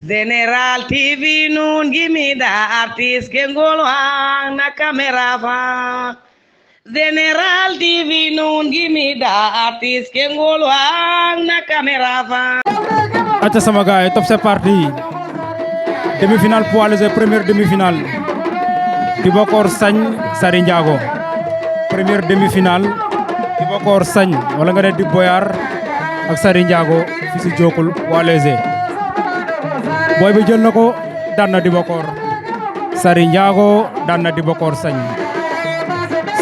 General TV nun gimida artis kengol hang na kamera fa. General TV nun gimida artis kengol hang na kamera fa. Acha sama gaay top c'est parti. Demi-finale poids léger, première demi-finale. Dibakor Sagne Sary Ndiago. Première demi-finale Dibakor Sagne wala nga ne Dib Boyar ak Sary Ndiago fi ci Jokul poids léger. Boy bi jël nako daan na Dibakor. Sary Ndiago daan na Dibakor Sagne.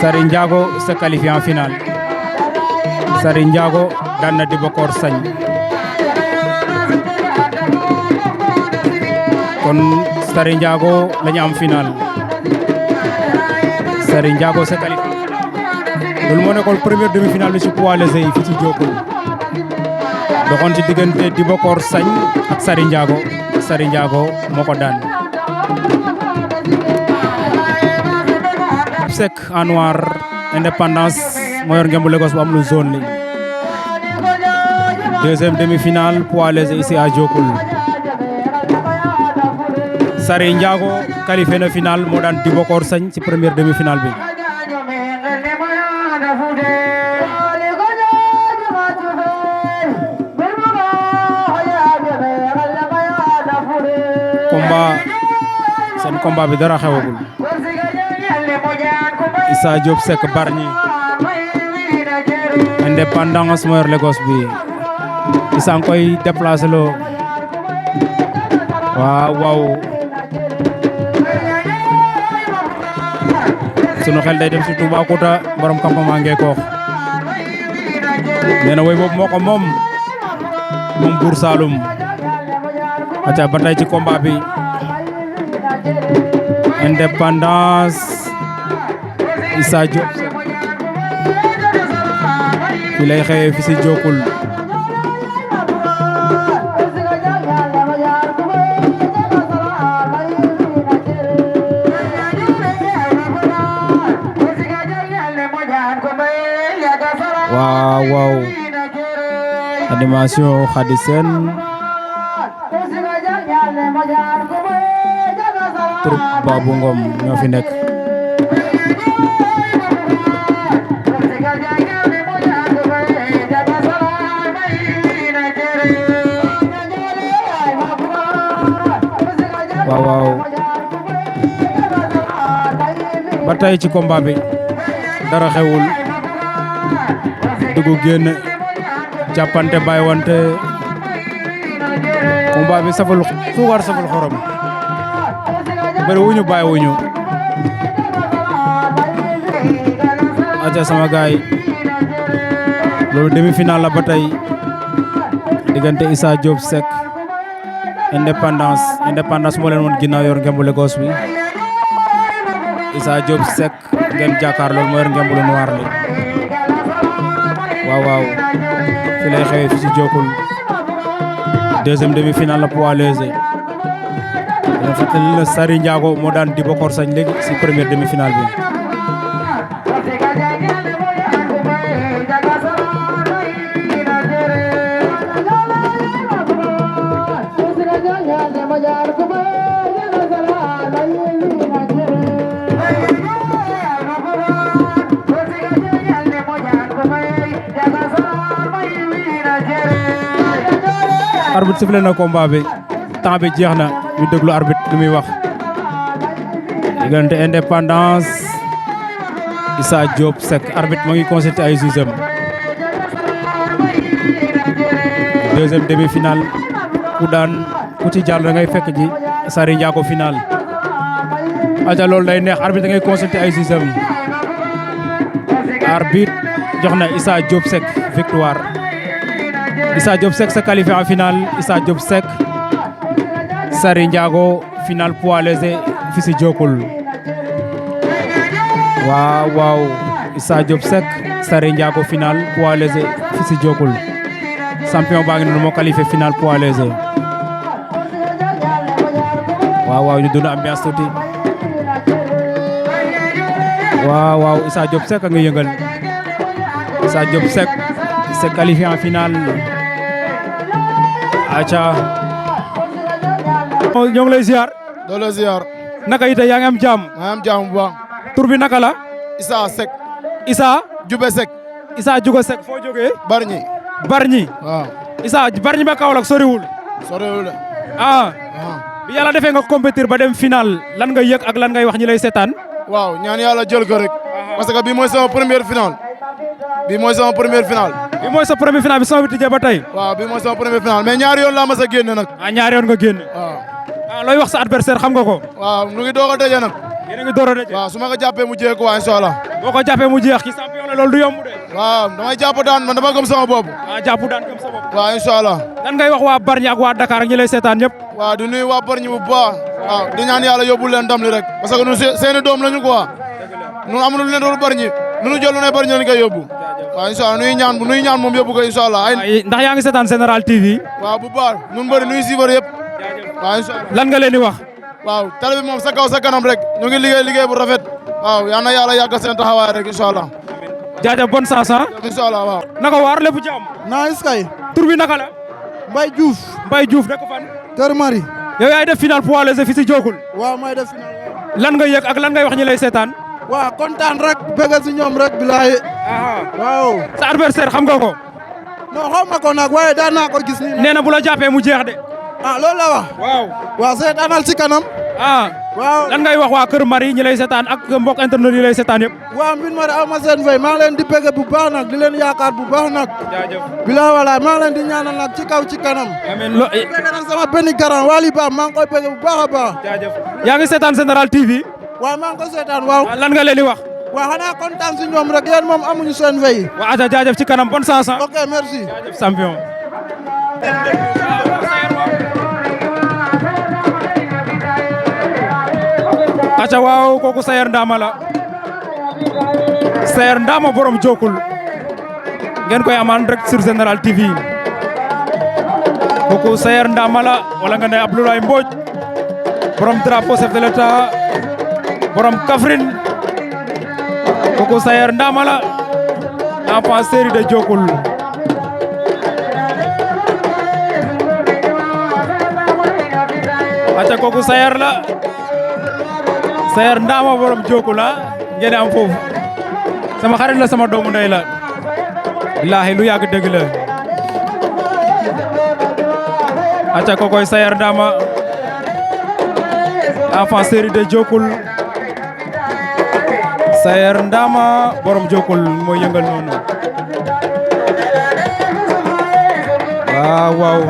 Sary Ndiago se qualifie en finale. Sary Ndiago daan na Dibakor Sagne. Kon Sary Ndiago lañu am final. Sary Ndiago se qualifie. Loolu moo nekkoon première demi-finale bi ci poids léger yi fi ci Jokul. Doxoon ci diggante Dibakor Sagne ak Sary Ndiago. Sary Ndiago moo ko daan. Sec en noir indépendance moo yor ngembu Lagos bu am lu zone li. Deuxième demi-finale poids léger ici à Jokul. Sary Ndiago qualifié na final moo daan Dibakor Sagne ci première demi-finale bi. Combat bi dara xewagul. Issa Diop Seck Bargny indépendance moo yor Lagos bi. Issa ngi koy déplacé lo. waaw sunu xel day dem ci Toubacouta borom campement Ngekoox. nee na woy boobu moo ko moom Buur Saloum. aca ba tey ci combat bi indépendance Issa Diop Seck fi lay xewee fi ci Jokul. waaw animation Khady Sène troupe Babou Ngom ñoo fi nekk. waaw ba tey ci combat bi dara xewul. duggu génn jàppante bàyyi wante combat bi saful suukar saful xorom bëri wuñu bàyyi wuñu. aca sama gaay loolu demi-finale la ba tey diggante Issa Diop Seck indépendance moo leen woon ginnaaw yor ngembu Lagos bi. Issa Diop Seck ngeen jàkkaar loolu moo yor ngembu lu noir li. waaw fi lay xewee fi ci Jokul. deuxième demi-finale la poids léger. dina fàttali la Sary Ndiago moo daan Dibakor Sagne léegi ci première demi-finale bi. arbitre sifflé na combat bi temps bi jeex na ñu déglu arbitre li muy wax. diggante indépendance Issa Diop Seck arbitre moo ngi consulté ay jugeem. deuxième demi-finale ku ci jàll da ngay fekk ji Sary Ndiago final. aca loolu day neex arbitre da ngay consulté ay jugeem. arbitre jox na Issa Diop Seck victoire. Issa Diop Seck se qualifie en finale. Issa Diop Seck Sary Ndiago finale poids léger fi ci Jokul. waaw Issa Diop Seck Sary Ndiago finale poids léger fi ci Jokul. champion baa ngi noonu moo qualifié finale poids léger. waaw ñu dund ambiance tuuti. waaw Issa Diop Seck a ngi yëngal. Issa Diop Seck se qualifie en finale. aca ñoo ngi lay ziar. doo la ziar. naka ite yaa ngi am jàmm. maa ngi am jàmm bu baax. tur bi naka la. Issa Seck. Issa. Jube Seck. Issa Juga Seck foo jógee. Bargny. Bargny. waaw. Issa Bargny ba Kaolack soriwul. soriwul de. bi yàlla defee nga compétir ba dem final lan nga yëg ak lan ngay wax ñi lay seetaan. waaw ñaan yàlla jël ko rek. parce que bii mooy sama première final. bii mooy sama première final. bi mooy sa premier final bi sama bi tijjee ba tey. waaw bii mooy sama première final mais ñaari yoon laa mas a génn nag. ñaari yoon nga génn. waaw. looy wax sa adversaire xam nga ko. waaw nu ngi doog a daje nag. yéen a ngi door a daje. waaw su ma ko jàppee mu jeex ko waa incha allah. boo ko jàppee mu jeex ki champion la loolu du yomb de. waaw damay jàpp daan man dama gëm sama bopp. jàpp daan gëm sa bopp. waaw incha allah. lan ngay wax waa Bargny ak waa Dakar ak ñi lay seetaan ñëpp. waaw di nuyu waa Bargny bu baax. waaw di ñaan yàlla yóbbul leen ndam li rek. parce que ñun seeni doom lañu quoi. ñun amuñu leen doon Bargny. nu jël lu ne Bargny lañ koy yóbbu. waaw incha allah nuy ñaan moom yóbbu ko incha allah. ndax yaa ngi seetaan Général TV. waaw bu baax ñun bëri nuy suivre yëpp. waaw incha allah. lan nga leen di wax. waaw télé bi moom sa kaw sa kanam rek ñu ngi liggéey bu rafet. waaw yal na yàlla yàggal seen taxawaay rek incha allah. jaajëf bonne chance ah. incha allah waaw. naka waar lépp jàmm. nice kay. tur bi naka la. Mbaye Diouf. Mbaye Diouf dëkk fan. Kër Mari. yow yaay def final poids léger fii si Diokoul. waaw may def final. lan nga yëg ak lan ngay wax ñi lay seetaan. waaw kontaan rek bëgg si ñoom rek bilaay. waaw. sa adversaire xam nga ko. non xaw ma ko nag waaye daan naa ko gis nii. nee na bu la jàppee mu jeex de. loolu la wax. waaw. waaw seetaanal ci kanam. waaw. lan ngay wax waa Kër Mari ñi lay seetaan ak mbokk internet yi lay seetaan yëpp. waaw mbir ma aw ma seen fay maa ngi leen di bëgg bu baax nag di leen yaakaar bu baax nag. jaajëf. bilaay walaay maa ngi leen di ñaanal nag ci kaw ci kanam. amiin bëgg nag sama benn garan Wally Ba maa ngi koy bëgg bu baax a baax. jaajëf yaa ngi seetaan Général TV. waaw maa ngi ko seetaan waaw. lan nga leen di wax. waaw xanaa kontaan si ñoom rek yéen moom amuñu seen fay. waa aja jaajëf ci kanam bonne chance. ok merci. jaajëf champion. aca waaw kooku Sayer Ndama la Sayer Ndama borom Diokoul ngeen koy amaan rek sur Général TV kooku Sayer Ndama la wala nga ne Abdoulaye Mbodj borom drapeau chef de l'État borom Kaffrine kooku Sayer Ndama la enfant série de Diokoul aca kooku Sayer la Sayer Ndama borom Diokoul la ngeen am foofu sama xarit la sama doomu ndey la billaahi lu yàgg dëgg la aca kokoy Sayer Ndama enfant série de Diokoul Sayer Ndama borom Diokoul mooy yëngal noonu waaw waaw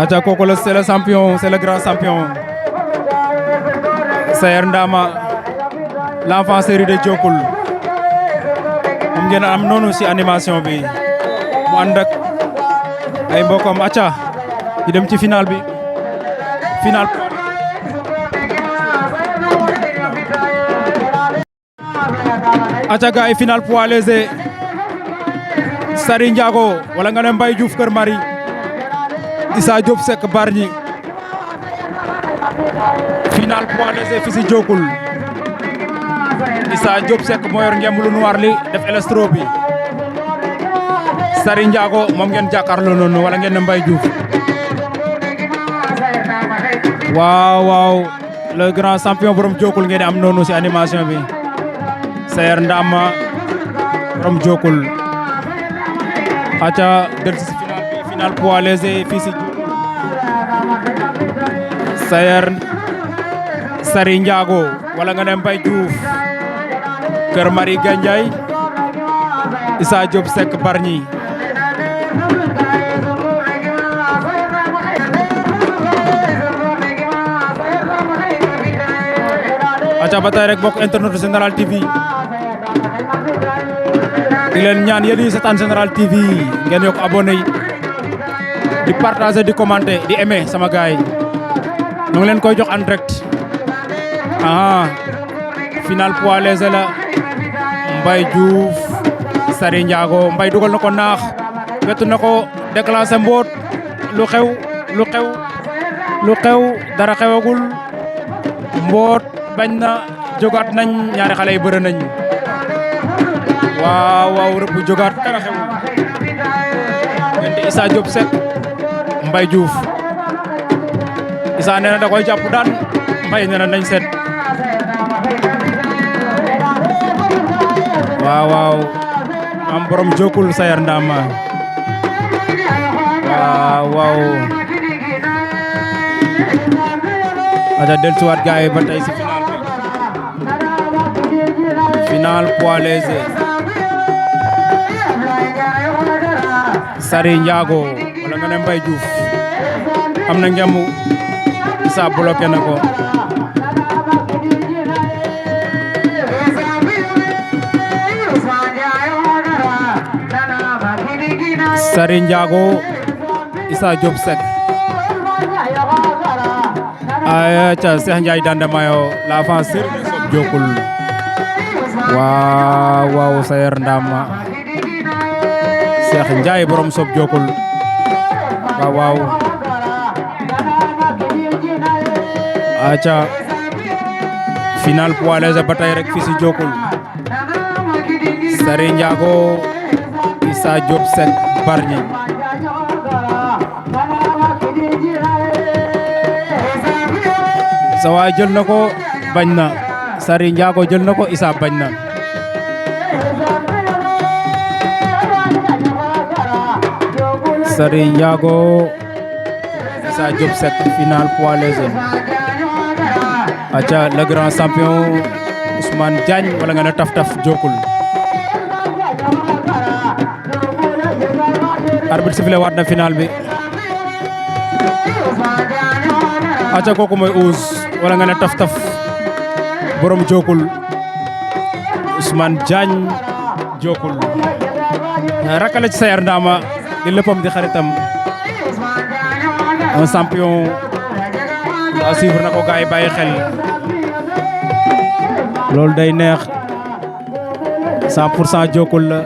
aca kooku la c'est le champion c'est le grand champion Sayer Ndama l'enfant série de Diokoul moom ngeen am noonu ci animation bi mu ànd ak ay mbokkam aca ñu dem ci final bi final aca gaay final poids léger Sary Ndiago wala nga ne Mbaye Diouf Kër Mari Issa Diop Seck Bargny final poids léger fi ci Diokoul Issa Diop Seck moo yor ngemb lu noir li def elastro bi Sary Ndiago moom ngeen jàkkaarloo noonu wala ngeen ne Mbaye Diouf waaw waaw le grand champion borom Diokoul ngeen am noonu ci animation bi Sayer Ndama borom Diokoul aca del ci final bi final poids léger fii ci Sary Ndiago wala nga ne Mbaye Diouf Kër Mari Gandiaye Issa Diop Seck Bargny aca ba tey rek bokk internet Général TV di leen ñaan yéen ñi seetaan Général TV ngeen yokk abonné yi di partager di commenter di aimer sama gaay ñu ngi leen koy jox en direct final poids léger la Mbaye Diouf Sary Ndiago Mbaye dugal na ko naax wetu na ko déclenché mboot lu xew dara xewagul mboot bañ na jógaat nañ ñaari xale yi bëre nañ waaw rëbb jogaat dara xewul diggante Issa Diop Seck Mbaye Diouf Issa nee na da koy jàpp daan Mbaye nee na nañ seet waaw am borom jokul sayar ndama waaw aja dellusiwaat gaay ba tey si final poids léger Sary Ndiago wala nga ne Mbaye Diouf am na ngemu Issa bloqué na ko Sary Ndiago Issa Diop Seck aca Cheikh Ndiaye Dandamayo la fan Serigne Sob Diokul waaw sayer ndama Cheikh Ndiaye borom Sob Diokul waaw aca final poids léger ba tey rek fi si Diokul Sary Ndiago Issa Diop Seck Bargny sa waay jël na ko bañ na Sary Ndiago jël na ko Issa bañ na Sary Ndiago Issa Diop Seck final poids léger aca le grand champion Ousmane Diagne wala nga ne taf Diokul arbitre sifflé waat na final bi aca kooku mooy Ous wala nga ne taf borom Diokul Ousmane Diagne Diokul rakala ci sayar ndama di léppam di xaritam un champion a suivre na ko gaay bàyyi xel loolu day neex 100% Diokul la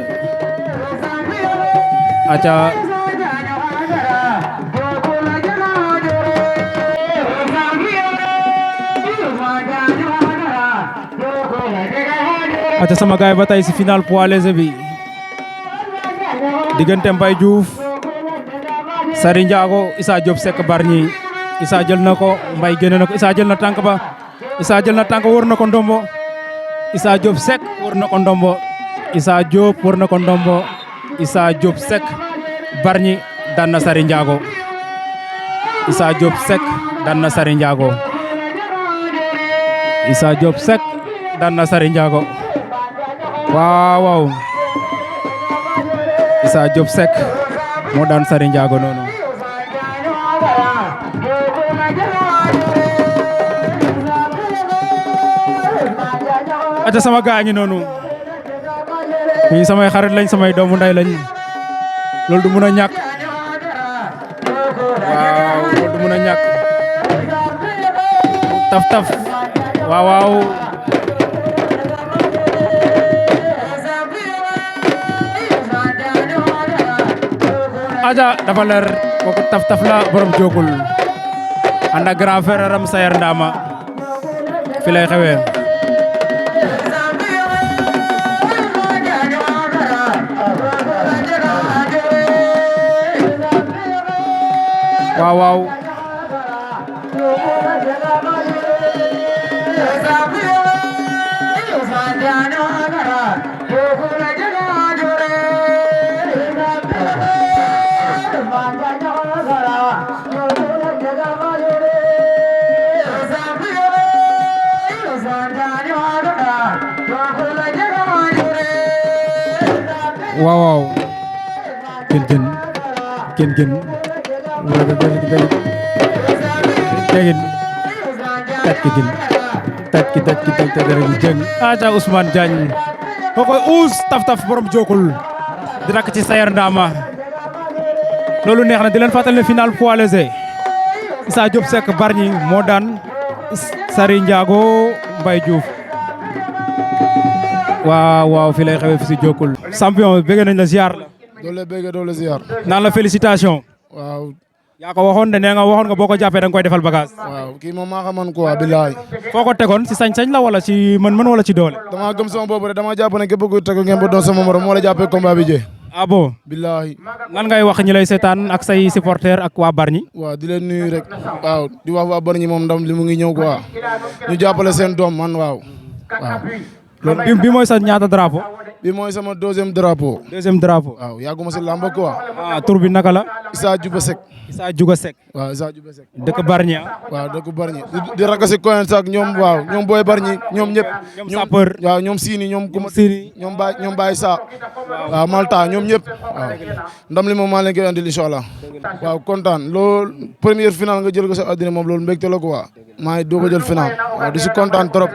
aca sama gaay ba tey si final poids léger bi diggante Mbaye Diouf Sary Ndiago Issa Diop Seck Bargny Issa jël na ko Mbaye génne na ko Issa jël na tànk ba Issa jël na tànk wër na ko ndombo Issa Diop Seck wër na ko ndombo Issa Diop wër na ko ndombo Issa Diop Seck Bargny daan na Sary Ndiago Issa Diop Seck daan na Sary Ndiago Issa Diop Seck daan na Sary Ndiago waaw Issa Diop Seck moo daan Sary Ndiago noonu ata sama gaañi noonu ñi samay xarit lañ samay doomu nday lañ loolu du mun a ñàkk waaw loolu du mun a ñàkk taf waaw aja dafa leer kooku taf la borom Diokul ànd ak grand frère am sayar ndama fi lay xewee waaw ken aja Ousmane Diagne kokoy Ous taf borom Diokul di rak ci sayar ndama loolu neex na di leen fàttali ne final poids léger Issa Diop Seck Bargny moo daan Sary Ndiago Mbaye Diouf waaw fi lay xewee fi si Diokul champion bëgg nañ la ziar la doole bëgg doole ziar naan la félicitation waaw yaa ko waxoon de nee nga waxoon nga boo ko jàppee da nga koy defal bagage. waaw kii moom maa xaman quoi bilaay. foo ko tegoon si sañ-sañ la wala ci mën-mën wala ci doole. damaa gëm sama bopp rek damaa jàpp ne képp ku tegu ngeen ba doon sama morom moo la jàppee combat bi jee. ah bon. bilaay. lan ngay wax ñi lay seetaan ak say supporters ak waa Bargny. waaw di leen nuyu rek. waaw di wax waa Bargny moom ndam li mu ngi ñëw quoi. ñu jàppale seen doom man waaw. waaw. bi mooy sa ñaata drapeau. bi mooy sama deuxième drapeau. deuxième drapeau. waaw yàgguma si làmb quoi. ah tur bi naka la. Issa Djouba Seck. Issa Djouba Seck. waaw Issa Djouba Seck. dëkk Bargny. waaw dëkk Bargny di rakk si Coen sax ñoom waaw ñoom booy Bargny ñoom ñëpp. ñoom sapeur. waaw ñoom Sini ñoom. Sini ñoom Baye Sa. waaw Malta ñoom ñëpp. waaw ndam li moom maa leen koy andil incha allah. waaw kontaan loolu première finale nga jël ko sa àddina moom loolu mbégte la quoi. maa ngi doog a jël final. waaw di si kontaan trop.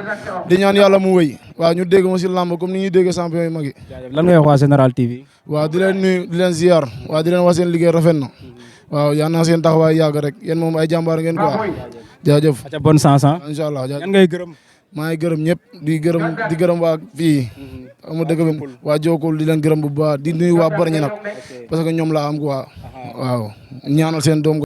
di ñaan yàlla mu wéy. waaw ñu dégg ma si làmb comme ni ñuy dégg champion yu mag yi. lan ngay wax waa Général TV. waaw di leen nuyu di leen ziar waaw di leen wax seen liggéey rafet na. waaw yaa naa seen taxawaay yàgg rek yéen moom ay jàmbaar ngeen quoi. jaajëf. aca bonne chance ah. incha allah jaajëf. yan ngay gërëm. maa ngi gërëm ñëpp di gërëm waa fii. ama dëkk bi waa Jokkul di leen gërëm bu baax di nuyu waa Bargny nag parce que ñoom laa am quoi. waaw ñaanal seen doom.